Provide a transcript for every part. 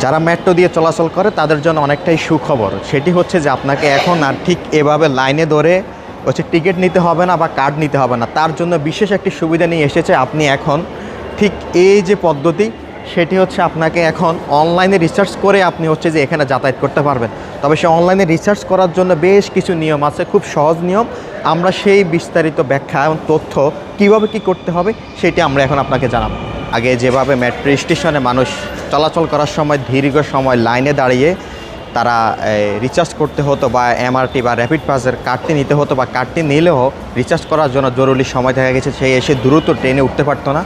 যারা মেট্রো দিয়ে চলাচল করে তাদের জন্য অনেকটাই সুখবর। সেটি হচ্ছে যে আপনাকে এখন আর ঠিক এভাবে লাইনে ধরে হচ্ছে টিকিট নিতে হবে না বা কার্ড নিতে হবে না। তার জন্য বিশেষ একটি সুবিধা নিয়ে এসেছে। আপনি এখন ঠিক এই যে পদ্ধতি, সেটি হচ্ছে আপনাকে এখন অনলাইনে রিসার্চ করে আপনি হচ্ছে যে এখানে যাতায়াত করতে পারবেন। তবে সে অনলাইনে রিসার্চ করার জন্য বেশ কিছু নিয়ম আছে, খুব সহজ নিয়ম। আমরা সেই বিস্তারিত ব্যাখ্যা এবং তথ্য কীভাবে কী করতে হবে সেটি আমরা এখন আপনাকে জানাবো। আগে যেভাবে মেট্রো স্টেশনে মানুষ চলাচল করার সময় দীর্ঘ সময় লাইনে দাঁড়িয়ে তারা রিচার্জ করতে হতো, বা এমআরটি বা র্যাপিড পাসের কার্ডটি নিতে হতো, বা কার্ডটি নিলেও রিচার্জ করার জন্য জরুরি সময় দেখা গেছে সে এসে দ্রুত ট্রেনে উঠতে পারতো না,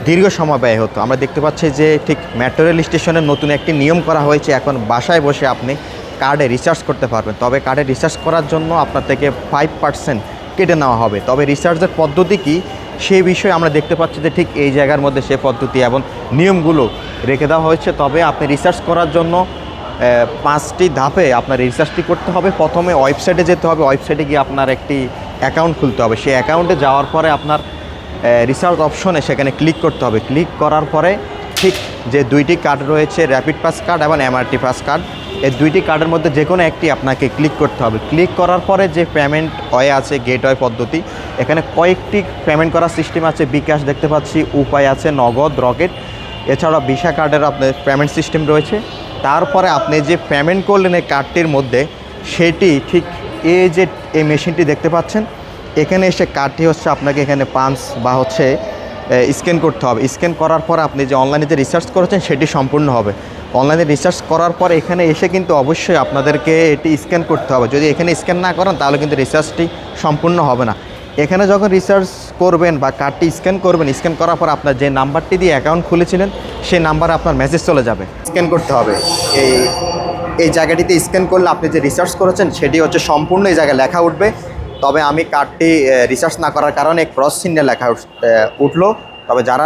দীর্ঘ সময় ব্যয় হতো। আমরা দেখতে পাচ্ছি যে ঠিক মেট্রো রেল স্টেশনের নতুন একটি নিয়ম করা হয়েছে, এখন বাসায় বসে আপনি কার্ডে রিচার্জ করতে পারবেন। তবে কার্ডে রিচার্জ করার জন্য আপনার থেকে 5% কেটে নেওয়া হবে। তবে রিচার্জের পদ্ধতি কী সেই বিষয়ে আমরা দেখতে পাচ্ছি যে ঠিক এই জায়গার মধ্যে সে পদ্ধতি এবং নিয়মগুলো রেখে দেওয়া হয়েছে। তবে আপনি রিসার্চ করার জন্য 5টি ধাপে আপনার রিসার্চটি করতে হবে। প্রথমে ওয়েবসাইটে যেতে হবে, ওয়েবসাইটে গিয়ে আপনার একটি অ্যাকাউন্ট খুলতে হবে। সেই অ্যাকাউন্টে যাওয়ার পরে আপনার রিসার্চ অপশনে সেখানে ক্লিক করতে হবে। ক্লিক করার পরে ঠিক যে 2টি কার্ড রয়েছে, র্যাপিড পাস কার্ড এবং এমআরটি পাস কার্ড, এই 2টি কার্ডের মধ্যে যে কোনো একটি আপনাকে ক্লিক করতে হবে। ক্লিক করার পরে যে পেমেন্ট ওয়ে আছে, গেটওয়ে পদ্ধতি, এখানে কয়েকটি পেমেন্ট করার সিস্টেম আছে। বিকাশ দেখতে পাচ্ছি, উপায় আছে, নগদ, রকেট, এছাড়া ভিসা কার্ডের আপনার পেমেন্ট সিস্টেম রয়েছে। তারপরে আপনি যে পেমেন্ট করলেন এই কার্ডটির মধ্যে, সেটি ঠিক এই যে এই মেশিনটি দেখতে পাচ্ছেন, এখানে এসে কার্ডটি হচ্ছে আপনাকে এখানে পাঞ্চ বা হচ্ছে স্ক্যান করতে হবে। স্ক্যান করার পর আপনি যে অনলাইনে যে রিসার্চ করেছেন সেটি সম্পূর্ণ হবে। অনলাইনে রিসার্চ করার পর এখানে এসে কিন্তু অবশ্যই আপনাদেরকে এটি স্ক্যান করতে হবে। যদি এখানে স্ক্যান না করেন তাহলে কিন্তু রিসার্চটি সম্পূর্ণ হবে না। এখানে যখন রিসার্চ করবেন বা কার্ডটি স্ক্যান করবেন, স্ক্যান করার পর আপনার যে নাম্বারটি দিয়ে অ্যাকাউন্ট খুলেছিলেন সেই নাম্বারে আপনার মেসেজ চলে যাবে। স্ক্যান করতে হবে, এই জায়গাটিতে স্ক্যান করলে আপনি যে রিসার্চ করেছেন সেটি হচ্ছে সম্পূর্ণ এই জায়গায় লেখা উঠবে। তবে আমি কার্ডটি রিসার্চ না করার কারণে ক্রস চিহ্নে লেখা উঠলো। তবে যারা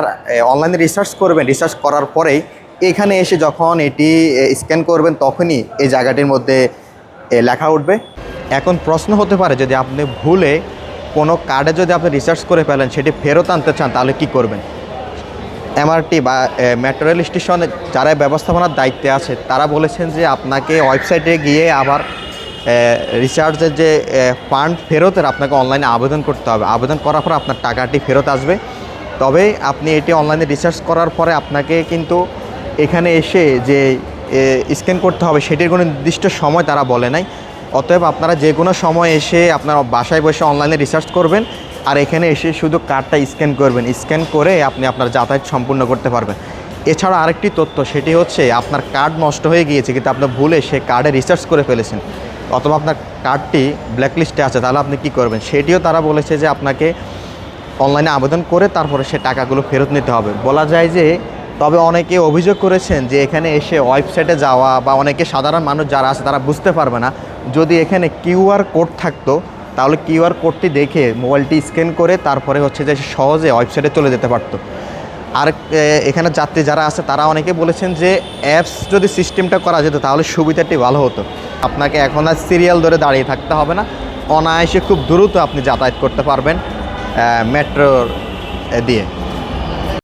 অনলাইনে রিসার্চ করবেন, রিসার্চ করার পরেই এখানে এসে যখন এটি স্ক্যান করবেন তখনই এই জায়গাটির মধ্যে লেখা উঠবে। এখন প্রশ্ন হতে পারে, যদি আপনি ভুলে কোনো কার্ডে যদি আপনি রিসার্চ করে ফেলেন সেটি ফেরত আনতে চান তাহলে কি করবেন? এমআরটি বা মেট্রো রেল স্টেশনে যারা ব্যবস্থাপনার দায়িত্বে আছে তারা বলেছেন যে আপনাকে ওয়েবসাইটে গিয়ে আবার রিচার্জের যে ফান্ড ফেরতের আপনাকে অনলাইনে আবেদন করতে হবে। আবেদন করার পর আপনার টাকাটি ফেরত আসবে। তবে আপনি এটি অনলাইনে রিসার্চ করার পরে আপনাকে কিন্তু এখানে এসে যে স্ক্যান করতে হবে সেটির কোনো নির্দিষ্ট সময় তারা বলে নাই। অতএব আপনারা যে কোনো সময় এসে আপনার বাসায় বসে অনলাইনে রিসার্চ করবেন আর এখানে এসে শুধু কার্ডটা স্ক্যান করবেন। স্ক্যান করে আপনি আপনার যাতায়াত সম্পূর্ণ করতে পারবেন। এছাড়া আরেকটি তথ্য, সেটি হচ্ছে আপনার কার্ড নষ্ট হয়ে গিয়েছে কিন্তু আপনি ভুলে সে কার্ডে রিসার্চ করে ফেলেছেন, অথবা আপনার কার্ডটি ব্ল্যাকলিস্টে আছে, তাহলে আপনি কি করবেন? সেটিও তারা বলেছে যে আপনাকে অনলাইনে আবেদন করে তারপরে সে টাকাগুলো ফেরত নিতে হবে। বলা যায় যে, তবে অনেকে অভিযোগ করেছেন যে এখানে এসে ওয়েবসাইটে যাওয়া বা অনেকে সাধারণ মানুষ যারা আছে তারা বুঝতে পারবে না। যদি এখানে কিউআর কোড থাকতো তাহলে কিউআর কোডটি দেখে মোবাইলটি স্ক্যান করে তারপরে হচ্ছে যে সহজে ওয়েবসাইটে চলে যেতে পারতো। আর এখানে যাত্রী যারা আছে তারা অনেকে বলেছেন যে অ্যাপস যদি সিস্টেমটা করা যেত তাহলে সুবিধাটি ভালো হতো। আপনাকে এখন আর সিরিয়াল ধরে দাঁড়িয়ে থাকতে হবে না, অনায়াসে খুব দ্রুত আপনি যাতায়াত করতে পারবেন মেট্রো দিয়ে।